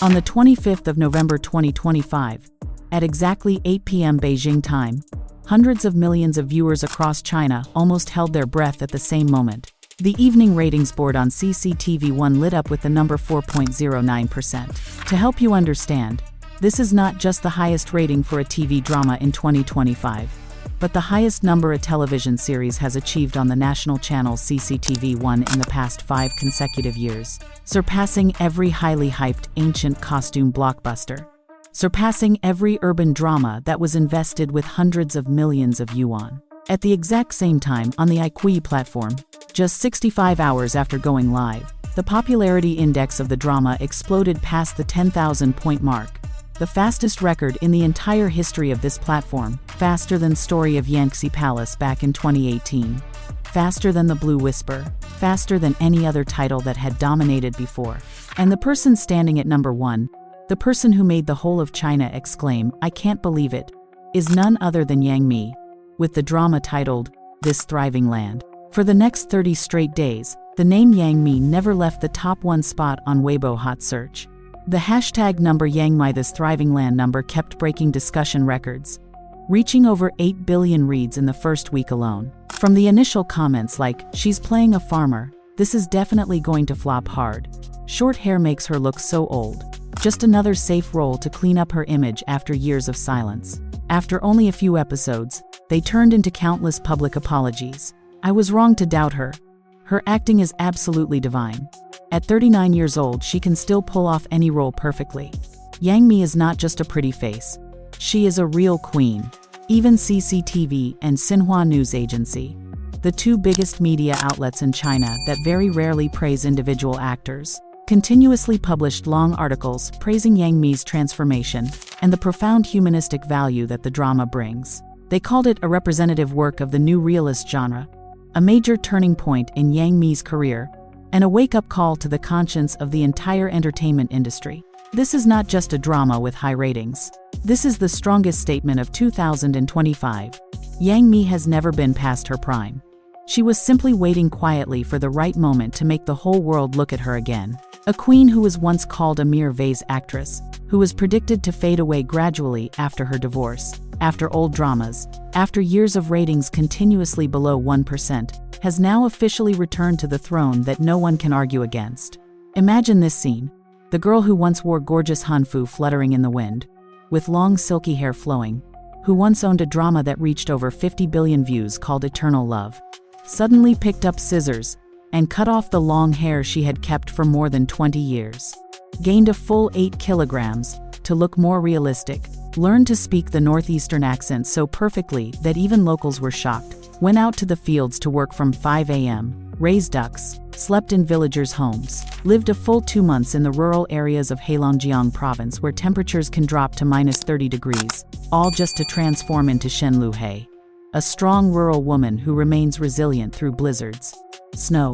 On the 25th of November 2025, at exactly 8 p.m. Beijing time, hundreds of millions of viewers across China almost held their breath at the same moment. The evening ratings board on CCTV1 lit up with the number 4.09%. To help you understand, this is not just the highest rating for a TV drama in 2025, but the highest number a television series has achieved on the national channel CCTV1 in the past 5 consecutive years, surpassing every highly hyped ancient costume blockbuster, surpassing every urban drama that was invested with hundreds of millions of yuan. At the exact same time on the iQIYI platform, just 65 hours after going live, the popularity index of the drama exploded past the 10,000-point mark, the fastest record in the entire history of this platform, faster than Story of Yangtze Palace back in 2018, faster than The Blue Whisper, faster than any other title that had dominated before. And the person standing at number 1, the person who made the whole of China exclaim, "I can't believe it," is none other than Yang Mi, with the drama titled, This Thriving Land. For the next 30 straight days, the name Yang Mi never left the top 1 spot on Weibo Hot Search. The hashtag number YangMi This Thriving Land number kept breaking discussion records, reaching over 8 billion reads in the first week alone. From the initial comments like, "She's playing a farmer, this is definitely going to flop hard. Short hair makes her look so old. Just another safe role to clean up her image after years of silence." After only a few episodes, they turned into countless public apologies. "I was wrong to doubt her. Her acting is absolutely divine. At 39 years old, she can still pull off any role perfectly. Yang Mi is not just a pretty face. She is a real queen." Even CCTV and Xinhua News Agency, the 2 biggest media outlets in China that very rarely praise individual actors, continuously published long articles praising Yang Mi's transformation and the profound humanistic value that the drama brings. They called it a representative work of the new realist genre, a major turning point in Yang Mi's career, and a wake-up call to the conscience of the entire entertainment industry. This is not just a drama with high ratings. This is the strongest statement of 2025. Yang Mi has never been past her prime. She was simply waiting quietly for the right moment to make the whole world look at her again. A queen who was once called a mere vase actress, who was predicted to fade away gradually after her divorce, after old dramas, after years of ratings continuously below 1%, has now officially returned to the throne that no one can argue against. Imagine this scene. The girl who once wore gorgeous hanfu fluttering in the wind, with long silky hair flowing, who once owned a drama that reached over 50 billion views called Eternal Love, suddenly picked up scissors and cut off the long hair she had kept for more than 20 years, gained a full 8 kilograms to look more realistic, learned to speak the northeastern accent so perfectly that even locals were shocked, went out to the fields to work from 5 a.m., raised ducks, slept in villagers' homes, lived a full 2 months in the rural areas of Heilongjiang province where temperatures can drop to -30 degrees, all just to transform into Shen Luhei, a strong rural woman who remains resilient through blizzards, snow,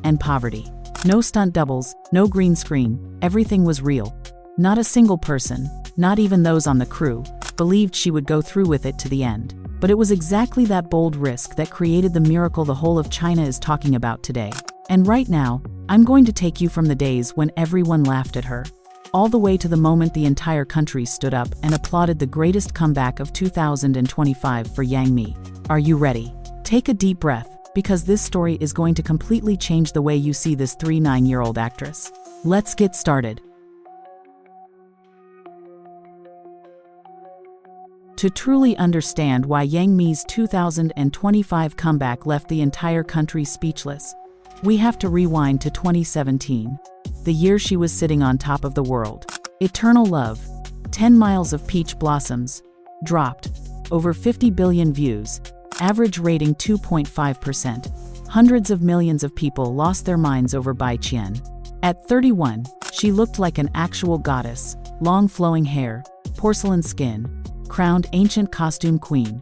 and poverty. No stunt doubles, no green screen, everything was real. Not a single person, not even those on the crew, believed she would go through with it to the end. But it was exactly that bold risk that created the miracle the whole of China is talking about today. And right now, I'm going to take you from the days when everyone laughed at her, all the way to the moment the entire country stood up and applauded the greatest comeback of 2025 for Yang Mi. Are you ready? Take a deep breath, because this story is going to completely change the way you see this 39-year-old actress. Let's get started. To truly understand why Yang Mi's 2025 comeback left the entire country speechless, we have to rewind to 2017, the year she was sitting on top of the world. Eternal Love, 10 Miles of Peach Blossoms, dropped, over 50 billion views, average rating 2.5%. Hundreds of millions of people lost their minds over Bai Qian. At 31, she looked like an actual goddess, long flowing hair, porcelain skin, crowned ancient costume queen.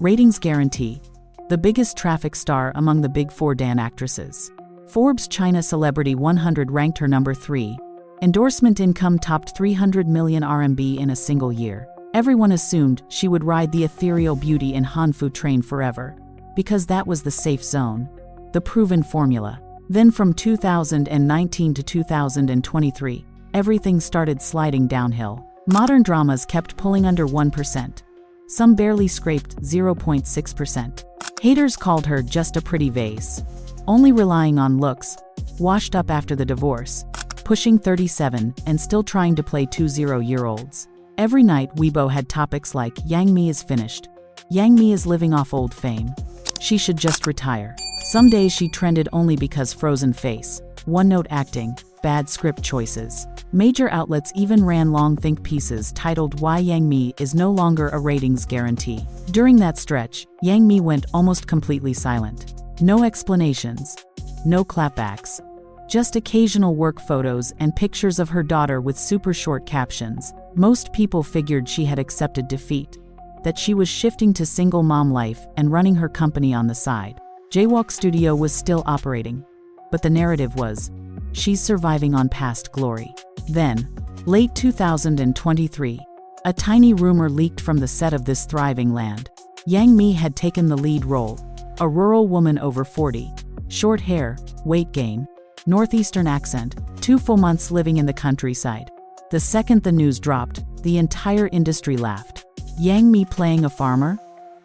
Ratings guarantee, the biggest traffic star among the Big Four Dan actresses. Forbes China Celebrity 100 ranked her number 3. Endorsement income topped 300 million RMB in a single year. Everyone assumed she would ride the ethereal beauty in Hanfu train forever, because that was the safe zone, the proven formula. Then from 2019 to 2023, everything started sliding downhill. Modern dramas kept pulling under 1%. Some barely scraped 0.6%. Haters called her just a pretty vase, only relying on looks, washed up after the divorce, pushing 37 and still trying to play 20-year-olds. Every night Weibo had topics like Yang Mi is finished, Yang Mi is living off old fame, she should just retire. Some days she trended only because frozen face, one-note acting, bad script choices. Major outlets even ran long think pieces titled Why Yang Mi is no longer a ratings guarantee. During that stretch, Yang Mi went almost completely silent. No explanations, no clapbacks, just occasional work photos and pictures of her daughter with super short captions. Most people figured she had accepted defeat, that she was shifting to single mom life and running her company on the side. Jaywalk Studio was still operating, but the narrative was, she's surviving on past glory. Then, late 2023, a tiny rumor leaked from the set of This Thriving Land. Yang Mi had taken the lead role, a rural woman over 40, short hair, weight gain, northeastern accent, 2 full months living in the countryside. The second the news dropped, the entire industry laughed. Yang Mi playing a farmer?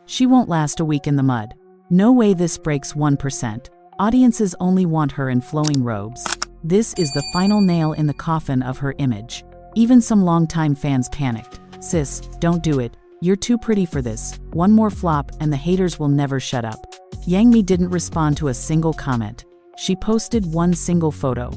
She won't last a week in the mud. No way this breaks 1%. Audiences only want her in flowing robes. This is the final nail in the coffin of her image. Even some longtime fans panicked. Sis, don't do it. You're too pretty for this. One more flop and the haters will never shut up. Yang Mi didn't respond to a single comment. She posted one single photo.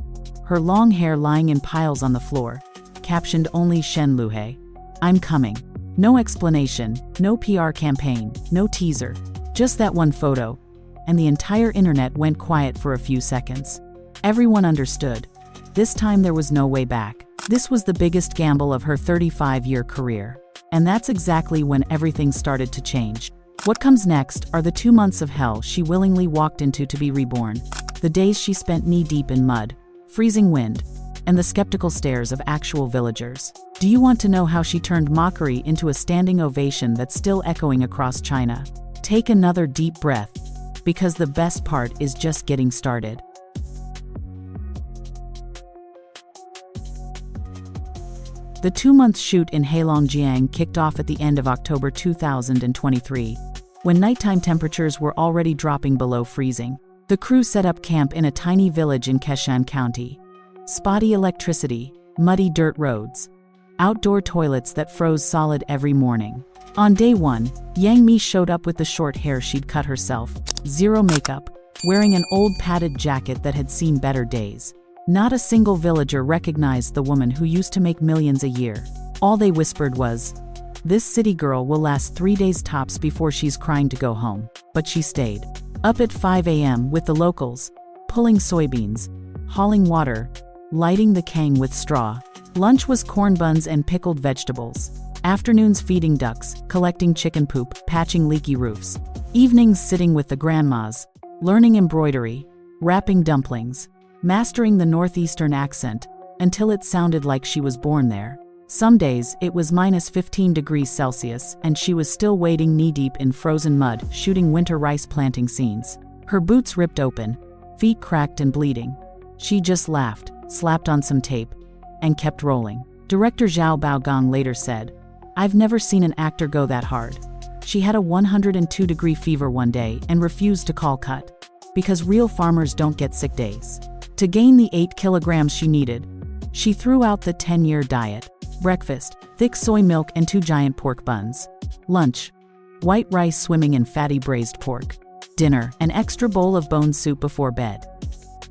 Her long hair lying in piles on the floor. Captioned only Shen Luhe. I'm coming. No explanation, no PR campaign, no teaser. Just that one photo. And the entire internet went quiet for a few seconds. Everyone understood. This time there was no way back. This was the biggest gamble of her 35-year career. And that's exactly when everything started to change. What comes next are the 2 months of hell she willingly walked into to be reborn. The days she spent knee-deep in mud, freezing wind, and the skeptical stares of actual villagers. Do you want to know how she turned mockery into a standing ovation that's still echoing across China? Take another deep breath, because the best part is just getting started. The 2-month shoot in Heilongjiang kicked off at the end of October 2023, when nighttime temperatures were already dropping below freezing. The crew set up camp in a tiny village in Keshan County. Spotty electricity, muddy dirt roads, outdoor toilets that froze solid every morning. On day 1, Yang Mi showed up with the short hair she'd cut herself, zero makeup, wearing an old padded jacket that had seen better days. Not a single villager recognized the woman who used to make millions a year. All they whispered was, "This city girl will last 3 days tops before she's crying to go home." But she stayed. Up at 5 a.m. with the locals, pulling soybeans, hauling water, lighting the kang with straw. Lunch was corn buns and pickled vegetables. Afternoons feeding ducks, collecting chicken poop, patching leaky roofs. Evenings sitting with the grandmas, learning embroidery, wrapping dumplings, mastering the northeastern accent, until it sounded like she was born there. Some days, it was minus 15 degrees Celsius, and she was still wading knee-deep in frozen mud, shooting winter rice planting scenes. Her boots ripped open, feet cracked and bleeding. She just laughed, slapped on some tape, and kept rolling. Director Zhao Baogong later said, "I've never seen an actor go that hard." She had a 102-degree fever one day and refused to call cut, because real farmers don't get sick days. To gain the 8 kilograms she needed, she threw out the 10-year diet. Breakfast, thick soy milk and 2 giant pork buns. Lunch, white rice swimming in fatty braised pork. Dinner, an extra bowl of bone soup before bed.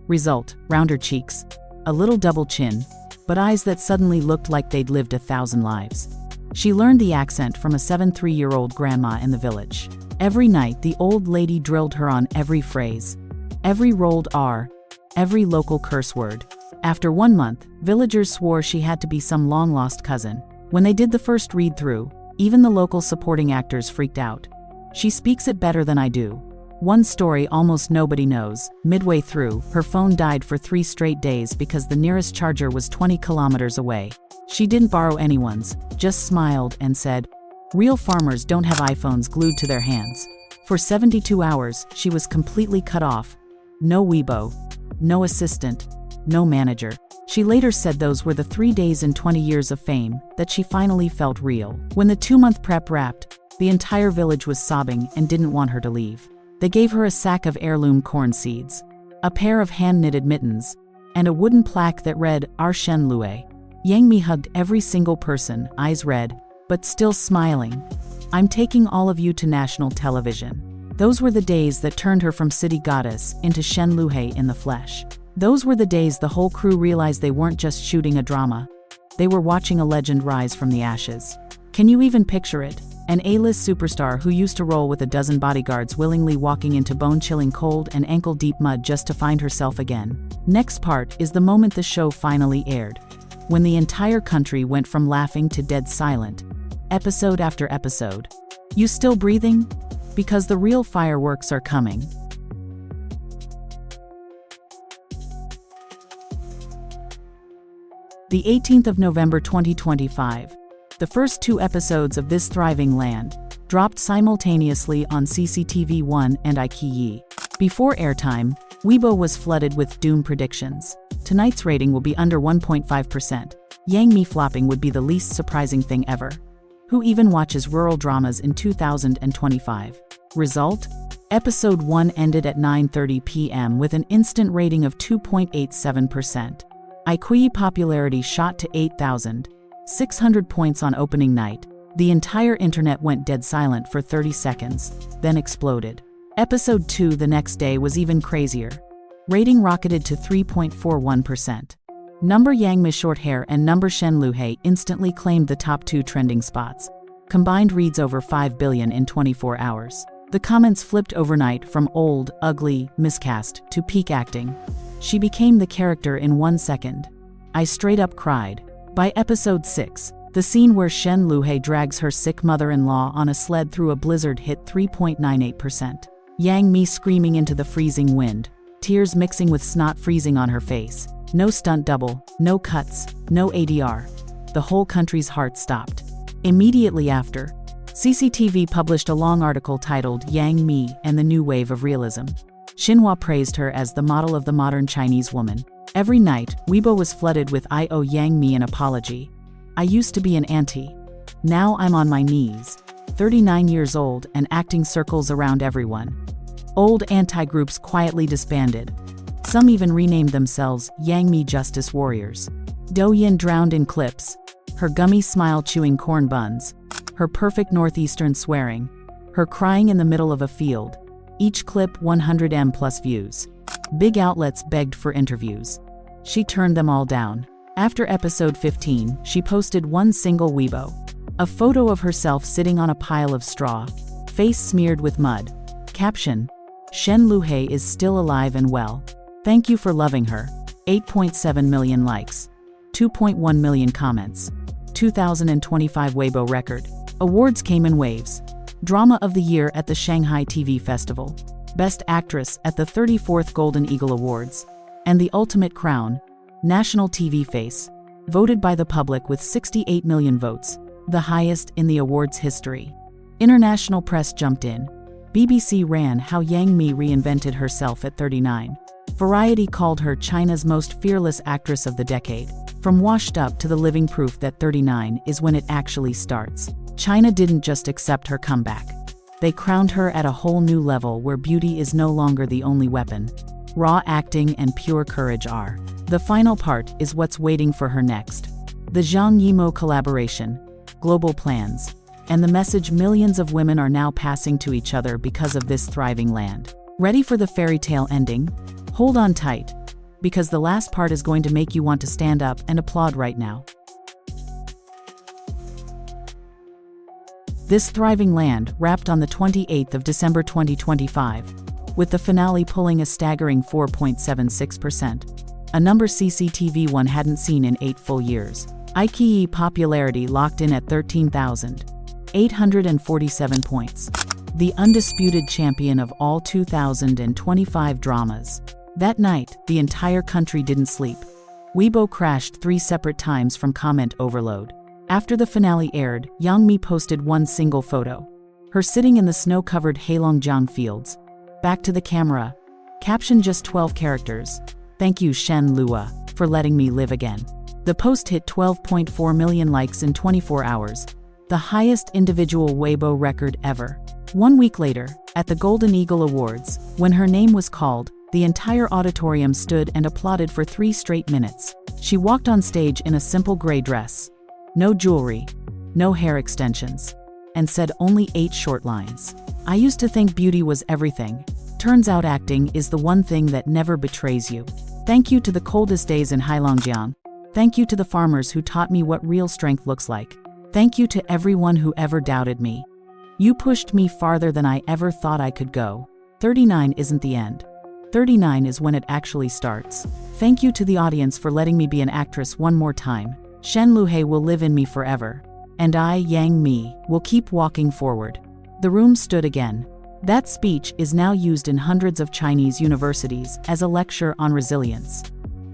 Result, rounder cheeks, a little double chin, but eyes that suddenly looked like they'd lived 1,000 lives. She learned the accent from a 73-year-old grandma in the village. Every night, the old lady drilled her on every phrase, every rolled R, every local curse word. After 1 month, villagers swore she had to be some long-lost cousin. When they did the first read-through, even the local supporting actors freaked out. "She speaks it better than I do." One story almost nobody knows: midway through, her phone died for 3 straight days because the nearest charger was 20 kilometers away. She didn't borrow anyone's, just smiled and said, "Real farmers don't have iPhones glued to their hands." For 72 hours, she was completely cut off. No Weibo, no assistant, no manager. She later said those were the 3 days in 20 years of fame that she finally felt real. When the 2-month prep wrapped, the entire village was sobbing and didn't want her to leave. They gave her a sack of heirloom corn seeds, a pair of hand-knitted mittens, and a wooden plaque that read, Our Shen Lue. Yang Mi hugged every single person, eyes red, but still smiling. I'm taking all of you to national television. Those were the days that turned her from city goddess into Shen Lue in the flesh. Those were the days the whole crew realized they weren't just shooting a drama. They were watching a legend rise from the ashes. Can you even picture it? An A-list superstar who used to roll with a dozen bodyguards willingly walking into bone-chilling cold and ankle-deep mud just to find herself again. Next part is the moment the show finally aired. When the entire country went from laughing to dead silent. Episode after episode. You still breathing? Because the real fireworks are coming. The 18th of November 2025. The first 2 episodes of This Thriving Land dropped simultaneously on CCTV1 and iQIYI. Before airtime, Weibo was flooded with doom predictions. Tonight's rating will be under 1.5%. Yang Mi flopping would be the least surprising thing ever. Who even watches rural dramas in 2025? Result? Episode 1 ended at 9:30 p.m. with an instant rating of 2.87%. iQIYI popularity shot to 8,600 points on opening night. The entire internet went dead silent for 30 seconds, then exploded. Episode 2 the next day was even crazier. Rating rocketed to 3.41%. Number Yang Mi short hair and number Shen Lue instantly claimed the top 2 trending spots. Combined reads over 5 billion in 24 hours. The comments flipped overnight from old, ugly, miscast to peak acting. She became the character in 1 second. I straight up cried. By episode 6, the scene where Shen Lue drags her sick mother-in-law on a sled through a blizzard hit 3.98%. Yang Mi screaming into the freezing wind, tears mixing with snot freezing on her face. No stunt double, no cuts, no ADR. The whole country's heart stopped. Immediately after, CCTV published a long article titled Yang Mi and the New Wave of Realism. Xinhua praised her as the model of the modern Chinese woman. Every night, Weibo was flooded with I owe Yang Mi an apology. I used to be an auntie. Now I'm on my knees. 39 years old and acting circles around everyone. Old anti-groups quietly disbanded. Some even renamed themselves Yang Mi Justice Warriors. Douyin drowned in clips, her gummy smile chewing corn buns, her perfect northeastern swearing, her crying in the middle of a field. Each clip 100M plus views. Big outlets begged for interviews. She turned them all down. After episode 15, she posted one single Weibo. A photo of herself sitting on a pile of straw, face smeared with mud. Caption: Shen Lue is still alive and well. Thank you for loving her. 8.7 million likes. 2.1 million comments. 2025 Weibo record. Awards came in waves. Drama of the Year at the Shanghai TV Festival. Best Actress at the 34th Golden Eagle Awards. And the ultimate crown, National TV Face. Voted by the public with 68 million votes, the highest in the awards history. International press jumped in. BBC ran how Yang Mi reinvented herself at 39. Variety called her China's most fearless actress of the decade. From washed up to the living proof that 39 is when it actually starts. China didn't just accept her comeback. They crowned her at a whole new level where beauty is no longer the only weapon. Raw acting and pure courage are. The final part is what's waiting for her next. The Zhang Yimou collaboration, global plans, and the message millions of women are now passing to each other because of This Thriving Land. Ready for the fairy tale ending? Hold on tight, because the last part is going to make you want to stand up and applaud right now. This Thriving Land wrapped on the 28th of December 2025, with the finale pulling a staggering 4.76%, a number CCTV1 hadn't seen in 8 full years. iQIYI popularity locked in at 13,847 points. The undisputed champion of all 2025 dramas. That night, the entire country didn't sleep. Weibo crashed 3 separate times from comment overload. After the finale aired, Yang Mi posted one single photo. Her sitting in the snow-covered Heilongjiang fields. Back to the camera. Caption just 12 characters. Thank you Shen Lue. for letting me live again." The post hit 12.4 million likes in 24 hours, the highest individual Weibo record ever. 1 week later, at the Golden Eagle Awards, when her name was called, the entire auditorium stood and applauded for 3 straight minutes. She walked on stage in a simple gray dress, no jewelry, no hair extensions, and said only 8 short lines. "I used to think beauty was everything. Turns out acting is the one thing that never betrays you. Thank you to the coldest days in Heilongjiang. Thank you to the farmers who taught me what real strength looks like. Thank you to everyone who ever doubted me. You pushed me farther than I ever thought I could go. 39 isn't the end. 39 is when it actually starts. Thank you to the audience for letting me be an actress one more time. Shen Luhe will live in me forever. And I, Yang Mi, will keep walking forward." The room stood again. That speech is now used in hundreds of Chinese universities as a lecture on resilience.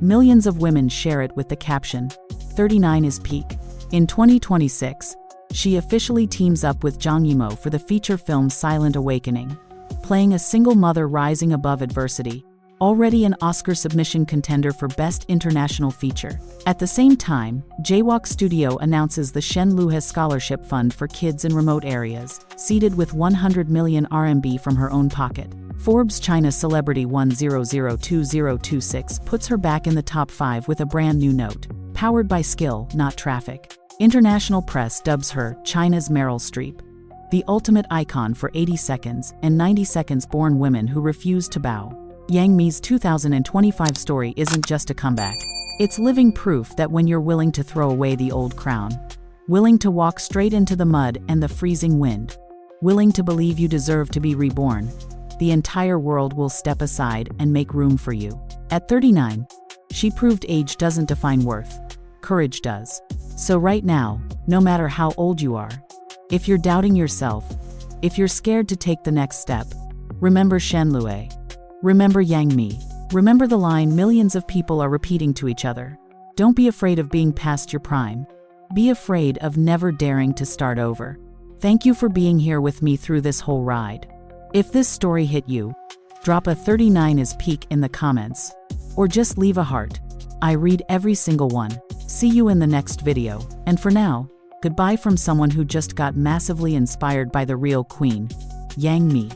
Millions of women share it with the caption, "39 is peak." In 2026, she officially teams up with Zhang Yimou for the feature film Silent Awakening, playing a single mother rising above adversity, already an Oscar submission contender for Best International Feature. At the same time, Jaywalk Studio announces the Shen Luhe Scholarship Fund for kids in remote areas, seeded with 100 million RMB from her own pocket. Forbes China Celebrity 10022026 puts her back in the top 5 with a brand new note, "Powered by skill, not traffic." International press dubs her China's Meryl Streep, the ultimate icon for 80 seconds and 90 seconds born women who refuse to bow. Yang Mi's 2025 story isn't just a comeback. It's living proof that when you're willing to throw away the old crown, willing to walk straight into the mud and the freezing wind, willing to believe you deserve to be reborn, the entire world will step aside and make room for you. At 39, she proved age doesn't define worth. Courage does. So right now, no matter how old you are, if you're doubting yourself, if you're scared to take the next step, remember Shen Luhe. Remember Yang Mi. Remember the line millions of people are repeating to each other. Don't be afraid of being past your prime. Be afraid of never daring to start over. Thank you for being here with me through this whole ride. If this story hit you, drop a 39 is peak in the comments. Or just leave a heart. I read every single one. See you in the next video. And for now, goodbye from someone who just got massively inspired by the real queen, Yang Mi.